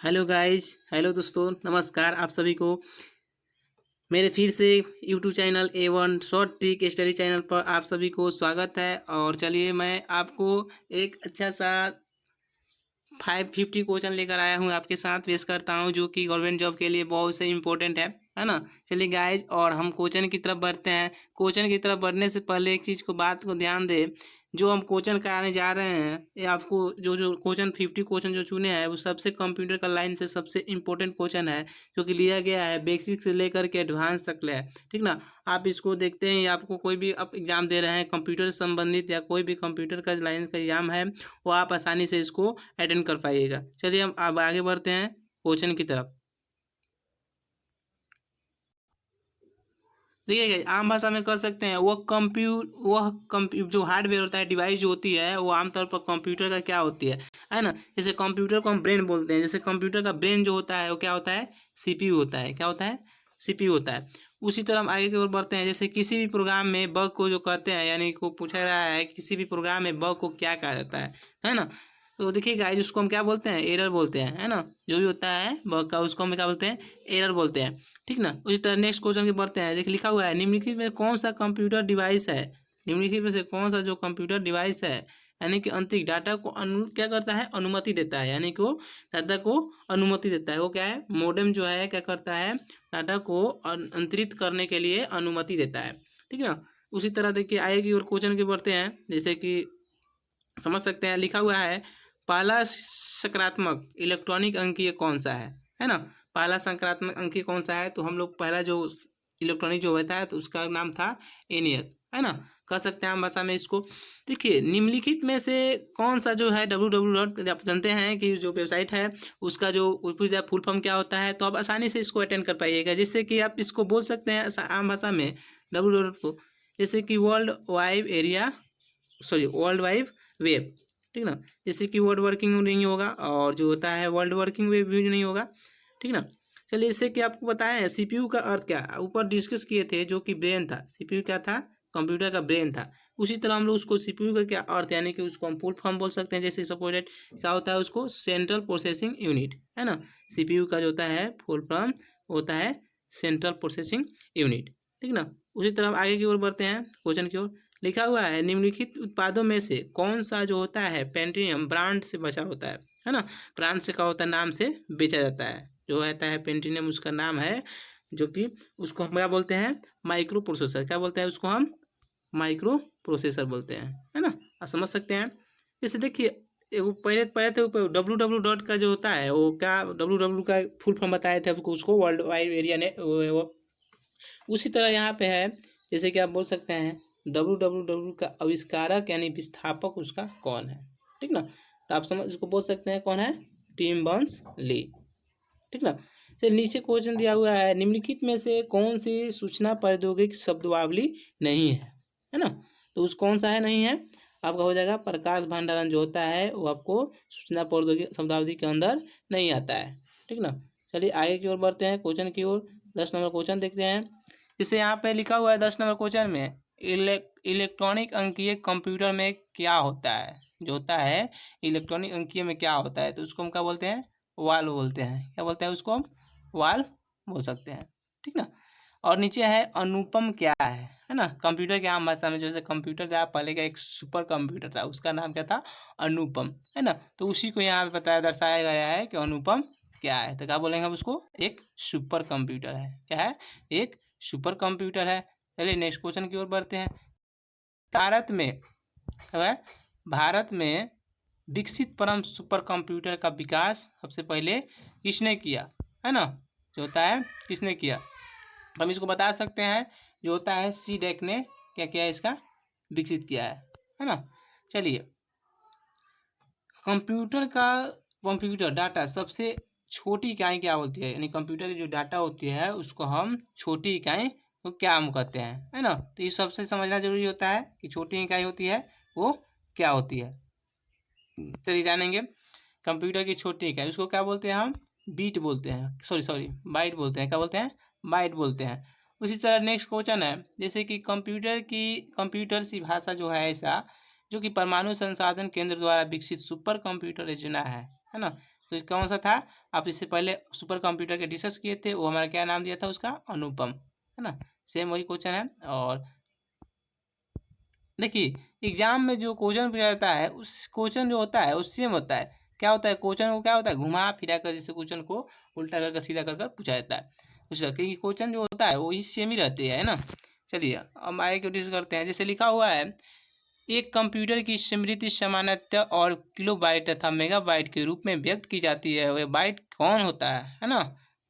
Hello guys, hello दोस्तों, नमस्कार आप सभी को मेरे फिर से YouTube channel A1 short trick study channel पर आप सभी को स्वागत है। और चलिए मैं आपको एक अच्छा सा 550 क्वेश्चन लेकर आया हूँ, आपके साथ पेश करता हूँ, जो कि गवर्नमेंट जॉब के लिए बहुत से इम्पोर्टेंट है ना। चलिए गाइज, और हम क्वेश्चन की तरफ बढ़ते हैं। क्वेश्चन की तरफ बढ़ने से पहले एक चीज़ को बात को ध्यान दे, जो हम क्वेश्चन कराने जा रहे हैं ये आपको जो जो क्वेश्चन 50 क्वेश्चन जो चुने हैं वो सबसे कंप्यूटर का लाइन से सबसे इम्पोर्टेंट क्वेश्चन है, जो कि लिया गया है बेसिक से लेकर के एडवांस तक ले, ठीक ना। आप इसको देखते हैं, आपको कोई भी आप एग्जाम दे रहे हैं कंप्यूटर से संबंधित या कोई भी कंप्यूटर का लाइन का एग्जाम है, वो आप आसानी से इसको अटेंड कर पाइएगा। चलिए हम अब आगे बढ़ते हैं क्वेश्चन की तरफ। देखिए आम भाषा में कह सकते हैं जो हार्डवेयर होता है, डिवाइस जो होती है, वो आमतौर पर कंप्यूटर का क्या होती है ना। जैसे कंप्यूटर को हम ब्रेन बोलते हैं, जैसे कंप्यूटर का ब्रेन जो होता है वो क्या होता है, सीपीयू होता है। क्या होता है? सीपीयू होता है। उसी तरह हम आगे की ओर बढ़ते हैं। जैसे किसी भी प्रोग्राम में बग को जो कहते हैं, यानी को पूछा रहा है किसी भी प्रोग्राम में बग को क्या कहा जाता है ना। तो देखिए गाइस, उसको हम क्या बोलते हैं, एरर बोलते हैं, है ना। जो भी होता है बग का उसको हम क्या बोलते हैं, एरर बोलते हैं, ठीक ना। उसी तरह नेक्स्ट क्वेश्चन की बढ़ते हैं। देखिए लिखा हुआ है, निम्नलिखित में कौन सा कंप्यूटर डिवाइस है, निम्नलिखित में से कौन सा जो कंप्यूटर डिवाइस है, यानी कि अंतरिक्ष डाटा को क्या करता है, अनुमति देता है, यानी कि वो डाटा को अनुमति देता है। वो क्या है, मॉडेम जो है क्या करता है, डाटा को अंतरित करने के लिए अनुमति देता है, ठीक ना। उसी तरह देखिए आगे की ओर क्वेश्चन की बढ़ते हैं। जैसे कि समझ सकते हैं, लिखा हुआ है, पहला सकारात्मक इलेक्ट्रॉनिक अंकीय कौन सा है ना। पहला सकारात्मक अंकीय कौन सा है, तो हम लोग पहला जो इलेक्ट्रॉनिक जो होता है तो उसका नाम था एनियक, है ना। कह सकते हैं आम भाषा में इसको। देखिए निम्नलिखित में से कौन सा जो है www आप जानते हैं कि जो वेबसाइट है उसका जो फुल फॉर्म क्या होता है, तो आप आसानी से इसको अटेंड कर पाइएगा। जिससे कि आप इसको बोल सकते हैं आम भाषा में www को, जैसे कि वर्ल्ड वाइड वेब, ठीक ना। जैसे कि वर्ड वर्किंग नहीं होगा, और जो होता है वर्ल्ड वर्किंग वेब भी नहीं होगा, ठीक ना। चलिए इससे कि आपको बताएं सीपीयू का अर्थ क्या, ऊपर डिस्कस किए थे, जो कि ब्रेन था। सीपीयू क्या था, कंप्यूटर का ब्रेन था। उसी तरह हम लोग उसको सीपीयू का क्या अर्थ, यानी कि उसको हम फुल फॉर्म बोल सकते हैं। जैसे सपोर्टेड क्या होता है, उसको सेंट्रल प्रोसेसिंग यूनिट, है ना। सीपीयू का जो होता है फुल फॉर्म होता है सेंट्रल प्रोसेसिंग यूनिट, ठीक ना। उसी तरह आगे की ओर बढ़ते हैं क्वेश्चन की ओर। लिखा हुआ है, निम्नलिखित उत्पादों में से कौन सा जो होता है पेंटिनियम ब्रांड से बचा होता है ना। ब्रांड से क्या होता है, नाम से बेचा जाता है। जो रहता है पेंटिनियम उसका नाम है, जो कि उसको हम क्या बोलते हैं, माइक्रो प्रोसेसर। क्या बोलते हैं उसको हम, माइक्रो प्रोसेसर बोलते हैं, है ना। आप समझ सकते हैं। जैसे देखिए वो पहले पहले थे www का जो होता है वो क्या, www का फुल फॉर्म बताए थे आपको, उसको वर्ल्ड वाइड एरिया ने उसी तरह यहाँ पे है। जैसे कि आप बोल सकते हैं www का आविष्कारक यानी विस्थापक उसका कौन है, ठीक ना। तो आप समझ उसको बोल सकते हैं कौन है, टिम बर्नर्स ली, ठीक ना। तो नीचे क्वेश्चन दिया हुआ है, निम्नलिखित में से कौन सी सूचना प्रौद्योगिकी शब्दावली नहीं है ना। तो उस कौन सा है, नहीं है, आपका हो जाएगा प्रकाश भंडारण जो होता है वो आपको सूचना प्रौद्योगिकी शब्दावली के अंदर नहीं आता है, ठीक ना। चलिए आगे की ओर बढ़ते हैं क्वेश्चन की ओर। 10 नंबर क्वेश्चन देखते हैं। जैसे यहाँ पे लिखा हुआ है 10 नंबर क्वेश्चन में, इलेक्ट्रॉनिक अंकीय कंप्यूटर में क्या होता है, जो होता है इलेक्ट्रॉनिक अंकीय में क्या होता है, तो उसको हम क्या बोलते हैं, वाल्व बोलते हैं। क्या बोलते हैं उसको हम, वाल्व बोल सकते हैं, ठीक ना। और नीचे है अनुपम क्या है ना। कंप्यूटर के आम भाषा में, जैसे कंप्यूटर था पहले का एक सुपर कंप्यूटर था, उसका नाम क्या था, अनुपम, है ना। तो उसी को यहाँ पे बताया दर्शाया गया है कि अनुपम क्या है, तो क्या बोलेंगे हम उसको, एक सुपर कंप्यूटर है। क्या है, एक सुपर कंप्यूटर है। चलिए नेक्स्ट क्वेश्चन की ओर बढ़ते हैं। भारत में भारत में विकसित परम सुपर कंप्यूटर का विकास सबसे पहले किसने किया, है ना। जो होता है किसने किया, हम इसको बता सकते हैं, जो होता है सीडेक ने क्या किया, इसका विकसित किया है ना। चलिए कंप्यूटर डाटा सबसे छोटी इकाई क्या होती है, यानी कंप्यूटर की जो डाटा होती है उसको हम छोटी इकाई को क्या हम कहते हैं, है ना। तो ये सबसे समझना जरूरी होता है कि छोटी इकाई होती है वो क्या होती है। चलिए जानेंगे, कंप्यूटर की छोटी इकाई उसको क्या बोलते हैं, हम बीट बोलते हैं, सॉरी बाइट बोलते हैं। क्या बोलते हैं, बाइट बोलते हैं। उसी तरह नेक्स्ट क्वेश्चन है, जैसे कि कंप्यूटर सी भाषा जो है ऐसा, जो कि परमाणु संसाधन केंद्र द्वारा विकसित सुपर कंप्यूटर चुना है ना। तो कौन सा था, आप इससे पहले सुपर कंप्यूटर के डिस्कस किए थे, वो हमारा क्या नाम दिया था उसका, अनुपम, है ना। सेम वही क्वेश्चन है। और देखिए एग्जाम में जो क्वेश्चन पूछा जाता है उस क्वेश्चन जो होता है उससे होता है, क्या होता है क्वेश्चन को, क्या होता है घुमा फिरा कर, जैसे क्वेश्चन को उल्टा कर सीधा कर पूछा जाता है उसका, क्योंकि क्वेश्चन जो होता है वो इस सेम ही रहते हैं, है ना। चलिए अब आगे क्वेश्चन डिस्कस करते हैं। जैसे लिखा हुआ है, एक कंप्यूटर की स्मृति सामान्यतः और किलोबाइट तथा मेगाबाइट के रूप में व्यक्त की जाती है। वह बाइट कौन होता है ना।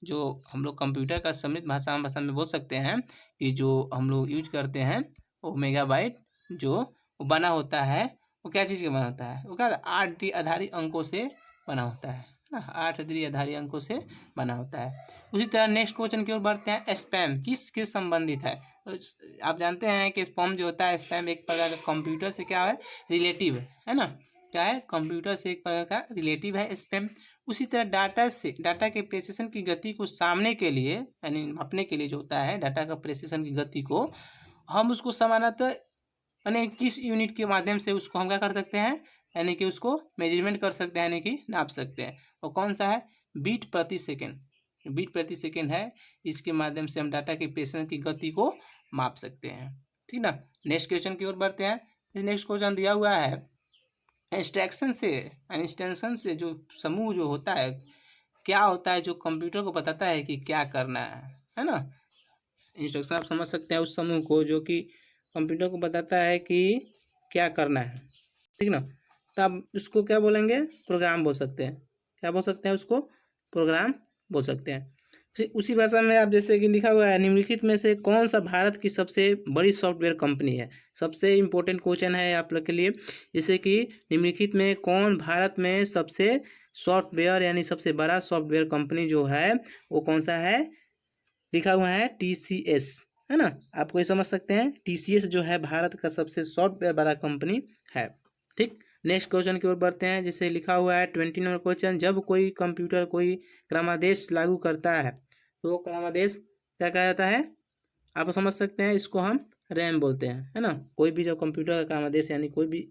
जो हम लोग कंप्यूटर का समृद्ध भाषा में बोल सकते हैं कि जो हम लोग यूज करते हैं वो मेगाबाइट जो वो बना होता है, वो क्या चीज़ का बना होता है, वो क्या 8 आधारी अंकों से बना होता है ना, 8 आधारी अंकों से बना होता है। उसी तरह नेक्स्ट क्वेश्चन की ओर बढ़ते हैं। स्पैम किस संबंधित है। तो आप जानते हैं कि स्पैम जो होता है, स्पैम एक प्रकार का कंप्यूटर से क्या है, रिलेटिव है ना, क्या है, कंप्यूटर से एक प्रकार का रिलेटिव है स्पैम। उसी तरह डाटा के प्रोसेसर की गति को सामने के लिए यानी मापने के लिए जो होता है डाटा का प्रोसेसर की गति को, हम उसको सामान्यतः यानी किस यूनिट के माध्यम से उसको हम क्या कर सकते हैं, यानी कि उसको मेजरमेंट कर सकते हैं, यानी कि नाप सकते हैं। और कौन सा है, बीट प्रति सेकेंड, बीट प्रति सेकेंड है, इसके माध्यम से हम डाटा के प्रेषण की गति को माप सकते हैं, ठीक ना। नेक्स्ट क्वेश्चन की ओर बढ़ते हैं। नेक्स्ट क्वेश्चन दिया हुआ है, इंस्ट्रक्शन से जो समूह जो होता है, क्या होता है जो कंप्यूटर को बताता है कि क्या करना है ना। इंस्ट्रक्शन आप समझ सकते हैं उस समूह को जो कि कंप्यूटर को बताता है कि क्या करना है, ठीक ना। तो आप उसको क्या बोलेंगे, प्रोग्राम बोल सकते हैं। क्या बोल सकते हैं उसको, प्रोग्राम बोल सकते हैं। फिर उसी भाषा में आप जैसे कि लिखा हुआ है, निम्नलिखित में से कौन सा भारत की सबसे बड़ी सॉफ्टवेयर कंपनी है। सबसे इम्पोर्टेंट क्वेश्चन है आप लोग के लिए। जैसे कि निम्नलिखित में कौन भारत में सबसे सॉफ्टवेयर यानी सबसे बड़ा सॉफ्टवेयर कंपनी जो है वो कौन सा है, लिखा हुआ है TCS, है ना। आपको ये समझ सकते हैं TCS जो है भारत का सबसे सॉफ्टवेयर बड़ा कंपनी है, ठीक। नेक्स्ट क्वेश्चन की ओर बढ़ते हैं। जैसे लिखा हुआ है 20 नंबर क्वेश्चन, जब कोई कंप्यूटर कोई क्रमादेश लागू करता है तो वो क्रमादेश क्या कहा जाता है, आप समझ सकते हैं इसको हम रैम बोलते हैं, है ना। कोई भी जब कंप्यूटर का क्रमादेश यानी कोई भी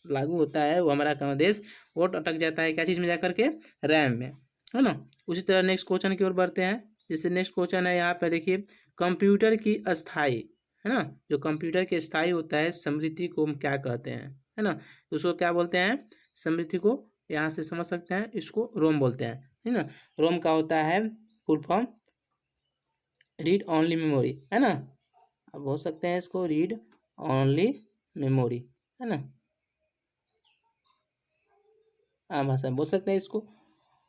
लागू होता है वो हमारा क्रमादेश वो अटक जाता है क्या चीज़ में जाकर के, रैम में, है ना। उसी तरह नेक्स्ट क्वेश्चन की ओर बढ़ते हैं। जैसे नेक्स्ट क्वेश्चन है यहाँ पे देखिए, कंप्यूटर की अस्थाई, है ना, जो कंप्यूटर की अस्थाई होता है स्मृति को हम क्या कहते हैं, है ना। उसको क्या बोलते हैं, स्मृति को, यहाँ से समझ सकते हैं इसको रोम बोलते हैं, है ना। रोम का होता है full form read only memory, है ना। आप बोल सकते हैं इसको रीड ओनली मेमोरी, है ना, आम भाषा में बोल सकते हैं इसको।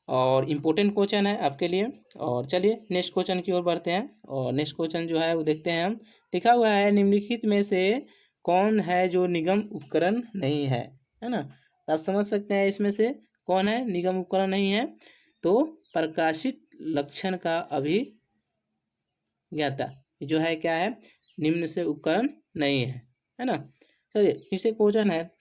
और इम्पोर्टेंट क्वेश्चन है आपके लिए। और चलिए नेक्स्ट क्वेश्चन की ओर बढ़ते हैं। और नेक्स्ट क्वेश्चन जो है वो देखते हैं हम। लिखा हुआ है, निम्नलिखित में से कौन है जो निगम उपकरण नहीं है ना। तो आप समझ सकते हैं इसमें से कौन है निगम उपकरण नहीं है, तो प्रकाशित लक्षण का अभिज्ञाता जो है क्या है, निम्न से उपकरण नहीं है ना। चलिए इसे क्वेश्चन है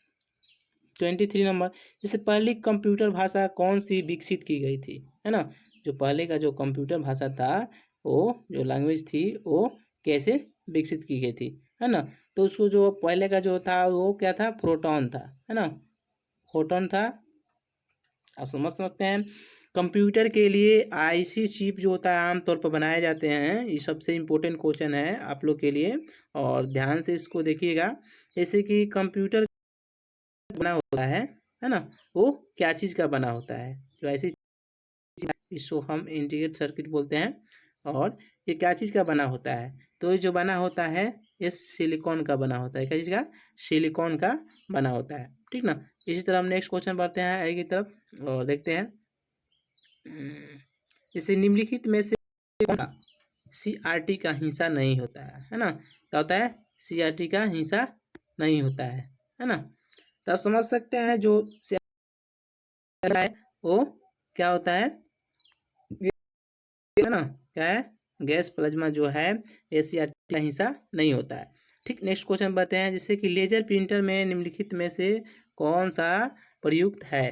23 नंबर, जैसे पहली कंप्यूटर भाषा कौन सी विकसित की गई थी, है ना। जो पहले का जो कंप्यूटर भाषा था वो जो लैंग्वेज थी वो कैसे विकसित की गई थी, है ना। तो उसको जो पहले का जो था वो क्या था, प्रोटॉन था, है ना, फोटोन था। आप समझ सकते हैं कंप्यूटर के लिए आईसी चिप जो होता है आमतौर पर बनाए जाते हैं। ये सबसे इम्पोर्टेंट क्वेश्चन है आप लोग के लिए, और ध्यान से इसको देखिएगा। जैसे कि कंप्यूटर बना होता है ना, वो क्या चीज़ का बना होता है, जो ऐसी इसको हम इंटीग्रेटेड सर्किट बोलते हैं। और ये क्या चीज़ का बना होता है, तो ये जो बना होता है ये सिलिकॉन का बना होता है। क्या चीज़ का, सिलिकॉन का बना होता है, ठीक ना। इसी तरह हम नेक्स्ट क्वेश्चन बढ़ते हैं आगे की तरफ और देखते हैं। जैसे निम्नलिखित में से CRT का हिस्सा नहीं होता है ना। क्या होता है, CRT का हिस्सा नहीं होता है ना। तो आप समझ सकते हैं जो है वो क्या होता है ना, क्या है, गैस प्लाज्मा जो है CRT का हिस्सा नहीं होता है, ठीक। नेक्स्ट क्वेश्चन बताते हैं, जैसे कि लेजर प्रिंटर में निम्नलिखित में से कौन सा प्रयुक्त है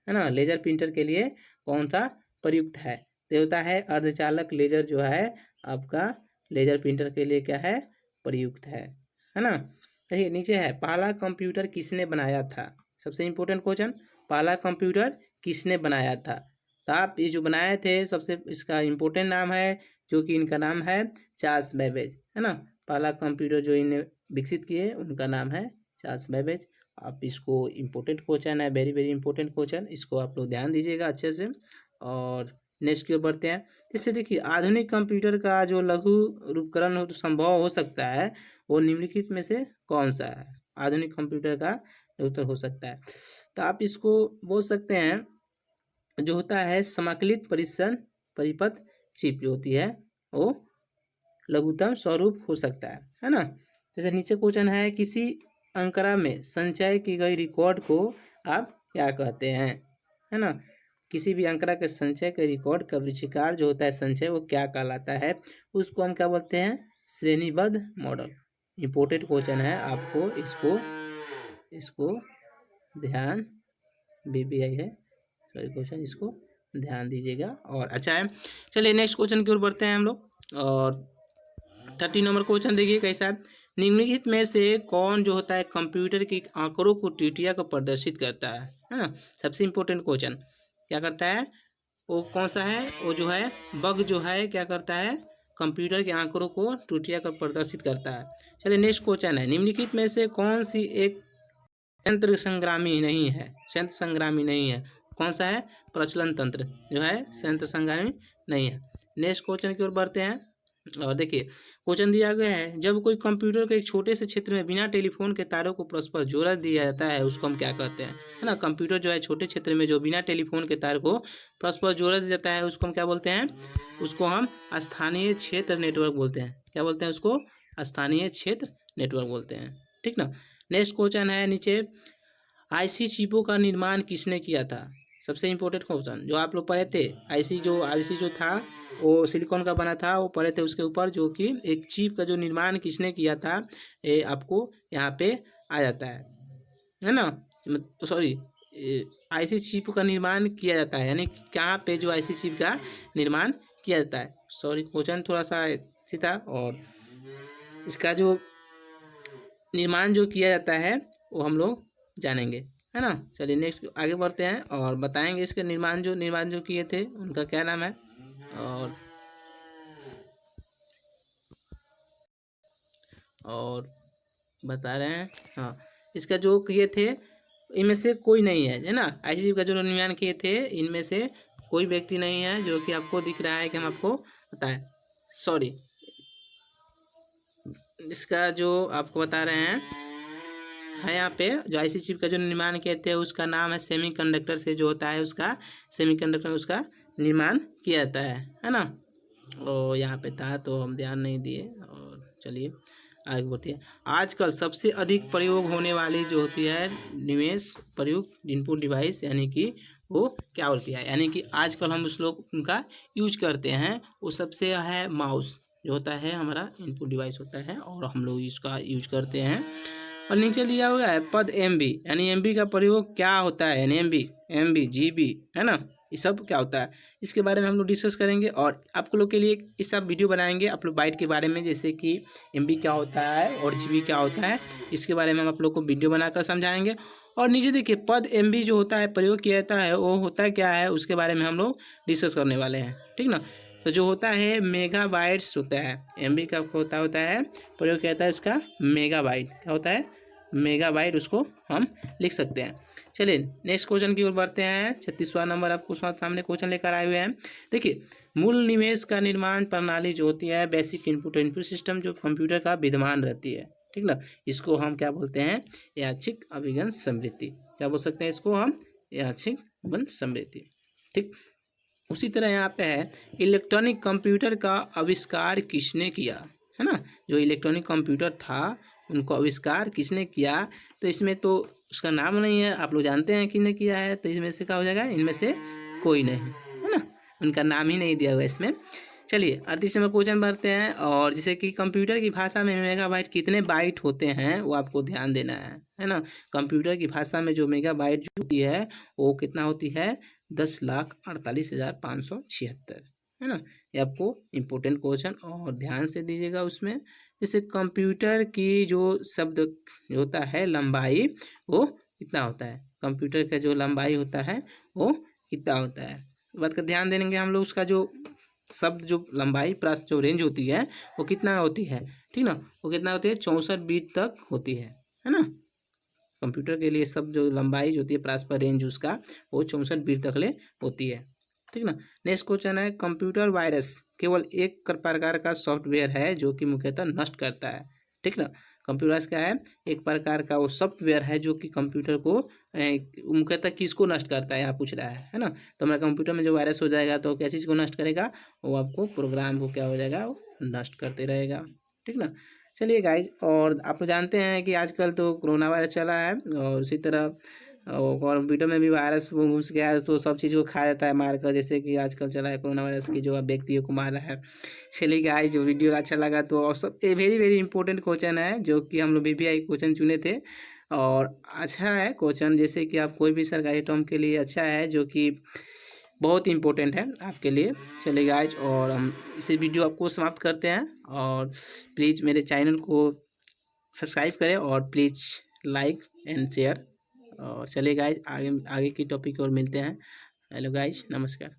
ना। लेजर प्रिंटर के लिए कौन सा प्रयुक्त है, तो होता है अर्धचालक लेजर जो है आपका लेजर प्रिंटर के लिए क्या है, प्रयुक्त है ना। देखिए नीचे है, पहला कंप्यूटर किसने बनाया था। सबसे इम्पोर्टेंट क्वेश्चन, पहला कंप्यूटर किसने बनाया था, तो आप ये जो बनाए थे सबसे इसका इम्पोर्टेंट नाम है, जो कि इनका नाम है चार्ल्स बेबेज, है ना। पहला कंप्यूटर जो इन्हें विकसित किए उनका नाम है चार्ल्स बेबेज। आप इसको इम्पोर्टेंट क्वेश्चन है, वेरी वेरी इंपॉर्टेंट क्वेश्चन, इसको आप लोग ध्यान दीजिएगा अच्छे से। और नेक्स्ट की ओर बढ़ते हैं। इससे देखिए आधुनिक कंप्यूटर का जो लघु रूपकरण हो संभव हो सकता है वो निम्नलिखित में से कौन सा है। आधुनिक कंप्यूटर का उत्तर हो सकता है, तो आप इसको बोल सकते हैं जो होता है समाकलित परिसर परिपथ चिप जो होती है वो लघुतम स्वरूप हो सकता है ना। जैसे नीचे क्वेश्चन है, किसी अंकरा में संचय की गई रिकॉर्ड को आप क्या कहते हैं, है ना। किसी भी अंकरा के संचय के रिकॉर्ड का विशिकार जो होता है संचय वो क्या कहलाता है, उसको हम क्या बोलते हैं, श्रेणीबद्ध मॉडल। इंपॉर्टेंट क्वेश्चन है, आपको इसको ध्यान बीबीआई है सॉरी क्वेश्चन, इसको ध्यान दीजिएगा और अच्छा है। चलिए नेक्स्ट क्वेश्चन की ओर बढ़ते हैं हम लोग। और 30 नंबर क्वेश्चन देखिए कैसा है, निम्नलिखित में से कौन जो होता है कंप्यूटर के आंकड़ों को टीटीआई को प्रदर्शित करता है ना। सबसे इम्पोर्टेंट क्वेश्चन क्या करता है, वो कौन सा है, वो जो है बग जो है क्या करता है, कंप्यूटर के आंकड़ों को टीटीआई को प्रदर्शित करता है। चलिए नेक्स्ट क्वेश्चन है, निम्नलिखित में से कौन सी एक यंत्र संग्रामी नहीं है, यंत्र संग्रामी नहीं है, कौन सा है, प्रचलन तंत्र जो है यंत्र संग्रामी नहीं है। नेक्स्ट क्वेश्चन की ओर बढ़ते हैं और देखिए क्वेश्चन दिया गया है, जब कोई कंप्यूटर के एक छोटे से क्षेत्र में बिना टेलीफोन के तारों को परस्पर जोड़ दिया जाता है उसको हम क्या कहते हैं, है ना। कंप्यूटर जो है छोटे क्षेत्र में जो बिना टेलीफोन के तार को परस्पर जोड़ दिया जाता है उसको हम क्या बोलते हैं, उसको हम स्थानीय क्षेत्र नेटवर्क बोलते हैं। क्या बोलते हैं उसको, स्थानीय क्षेत्र नेटवर्क बोलते हैं, ठीक ना। नेक्स्ट क्वेश्चन है नीचे, आईसी चिपों का निर्माण किसने किया था। सबसे इम्पोर्टेंट क्वेश्चन जो आप लोग पढ़े थे, आईसी जो था वो सिलिकॉन का बना था, वो पढ़े थे उसके ऊपर, जो कि एक चिप का जो निर्माण किसने किया था ये आपको यहाँ पे आ जाता है ना। सॉरी आईसी चिप का निर्माण किया जाता है, यानी कहाँ पे जो आईसी चिप का निर्माण किया जाता है। सॉरी क्वेश्चन थोड़ा सा था, और इसका जो निर्माण जो किया जाता है वो हम लोग जानेंगे, है ना। चलिए नेक्स्ट आगे बढ़ते हैं और बताएंगे इसके निर्माण जो किए थे उनका क्या नाम है, और बता रहे हैं। हाँ, इसका जो किए थे इनमें से कोई नहीं है ना, आईसी का जो निर्माण किए थे इनमें से कोई व्यक्ति नहीं है जो कि आपको दिख रहा है कि हम आपको बताएं। सॉरी, इसका जो आपको बता रहे हैं है यहाँ पे, जो आईसी चिप का जो निर्माण किए थे उसका नाम है सेमीकंडक्टर से जो होता है उसका सेमीकंडक्टर उसका निर्माण किया जाता है ना। और यहाँ पे था तो हम ध्यान नहीं दिए, और चलिए आगे बढ़ती है। आजकल सबसे अधिक प्रयोग होने वाली जो होती है निवेश प्रयुक्त इनपुट डिवाइस, यानी कि वो क्या होती है, यानी कि आजकल हम उस लोग उनका यूज करते हैं, वो सबसे है माउस जो होता है हमारा इनपुट डिवाइस होता है, और हम लोग इसका यूज करते हैं। और नीचे लिया हुआ है पद एमबी, यानी एमबी का प्रयोग क्या होता है, यानी एमबी जीबी, है ना, ये सब क्या होता है, इसके बारे में हम लोग डिस्कस करेंगे। और आप लोग के लिए इस सब वीडियो बनाएंगे आप लोग बाइट के बारे में, जैसे कि एमबी क्या होता है और जीबी क्या होता है, इसके बारे में हम आप लोग को वीडियो बनाकर समझाएंगे। और नीचे देखिए पद एमबी जो होता है प्रयोग किया जाता है वो होता है क्या है, उसके बारे में हम लोग डिस्कस करने वाले हैं, ठीक ना। तो जो होता है मेगाबाइट्स होता है, एमबी का होता है प्रयोग किया जाता है इसका मेगाबाइट, क्या होता है मेगाबाइट, उसको हम लिख सकते हैं। चलिए नेक्स्ट क्वेश्चन की ओर बढ़ते हैं। 36वां नंबर आपको सामने क्वेश्चन लेकर आए हुए हैं। देखिए मूल निवेश का निर्माण प्रणाली जो होती है बेसिक इनपुट सिस्टम जो कंप्यूटर का विद्यमान रहती है, ठीक ना, इसको हम क्या बोलते हैं, यादृच्छिक अभिगम समृद्धि, क्या बोल सकते हैं इसको हम, यादृच्छिक अभिगम समृद्धि, ठीक। उसी तरह यहाँ पे है इलेक्ट्रॉनिक कंप्यूटर का आविष्कार किसने किया, है ना। जो इलेक्ट्रॉनिक कंप्यूटर था उनको आविष्कार किसने किया, तो इसमें तो उसका नाम नहीं है, आप लोग जानते हैं किसने किया है, तो इसमें से क्या हो जाएगा, इनमें से कोई नहीं, है ना, उनका नाम ही नहीं दिया हुआ इसमें। चलिए 38 नंबर क्वेश्चन बढ़ते हैं, और जैसे कि कंप्यूटर की भाषा में मेगाबाइट कितने बाइट होते हैं वो आपको ध्यान देना है ना। कंप्यूटर की भाषा में जो मेगाबाइट होती है वो कितना होती है, 10,48,576, है ना। ये आपको इम्पोर्टेंट क्वेश्चन और ध्यान से दीजिएगा उसमें। जैसे कंप्यूटर की जो शब्द जो होता है लंबाई वो कितना होता है, कंप्यूटर का जो लंबाई होता है वो कितना होता है, बात का ध्यान देंगे हम लोग, उसका जो शब्द जो लंबाई प्लस जो रेंज होती है वो कितना होती है, ठीक ना, वो कितना होती है 64 बीट तक होती है ना। कंप्यूटर के लिए सब जो लंबाई जो होती है प्लस पर रेंज उसका वो 64 बीट तक ले होती है, ठीक ना। नेक्स्ट क्वेश्चन है, कंप्यूटर वायरस केवल एक प्रकार का सॉफ्टवेयर है जो कि मुख्यतः नष्ट करता है, ठीक ना। कंप्यूटर क्या है, एक प्रकार का वो सॉफ्टवेयर है जो कि कंप्यूटर को मुख्यतः किसको नष्ट करता है यहाँ पूछ रहा है ना। तो हमारे कंप्यूटर में जो वायरस हो जाएगा तो क्या चीज़ को नष्ट करेगा, वो आपको प्रोग्राम को क्या हो जाएगा, वो नष्ट करते रहेगा, ठीक ना। चलिए गाइज, और आप तो जानते हैं कि आजकल तो कोरोना वायरस चला है और उसी तरह कंप्यूटर में भी वायरस घुस गया है, तो सब चीज़ को खा जाता है मार कर, जैसे कि आजकल चला है कोरोना वायरस की जो व्यक्तियों को मारा है। चलिए गाइज, जो वीडियो अच्छा लगा तो, और सब ये वेरी वेरी इंपॉर्टेंट क्वेश्चन है जो कि हम लोग VVI क्वेश्चन चुने थे, और अच्छा है क्वेश्चन, जैसे कि आप कोई भी सरकारी टर्म के लिए अच्छा है, जो कि बहुत इंपॉर्टेंट है आपके लिए। चलिए गाइज, और हम इसी वीडियो आपको समाप्त करते हैं, और प्लीज़ मेरे चैनल को सब्सक्राइब करें और प्लीज़ लाइक एंड शेयर। और चलिए गाइज, आगे आगे की टॉपिक और मिलते हैं। हेलो गाइज, नमस्कार।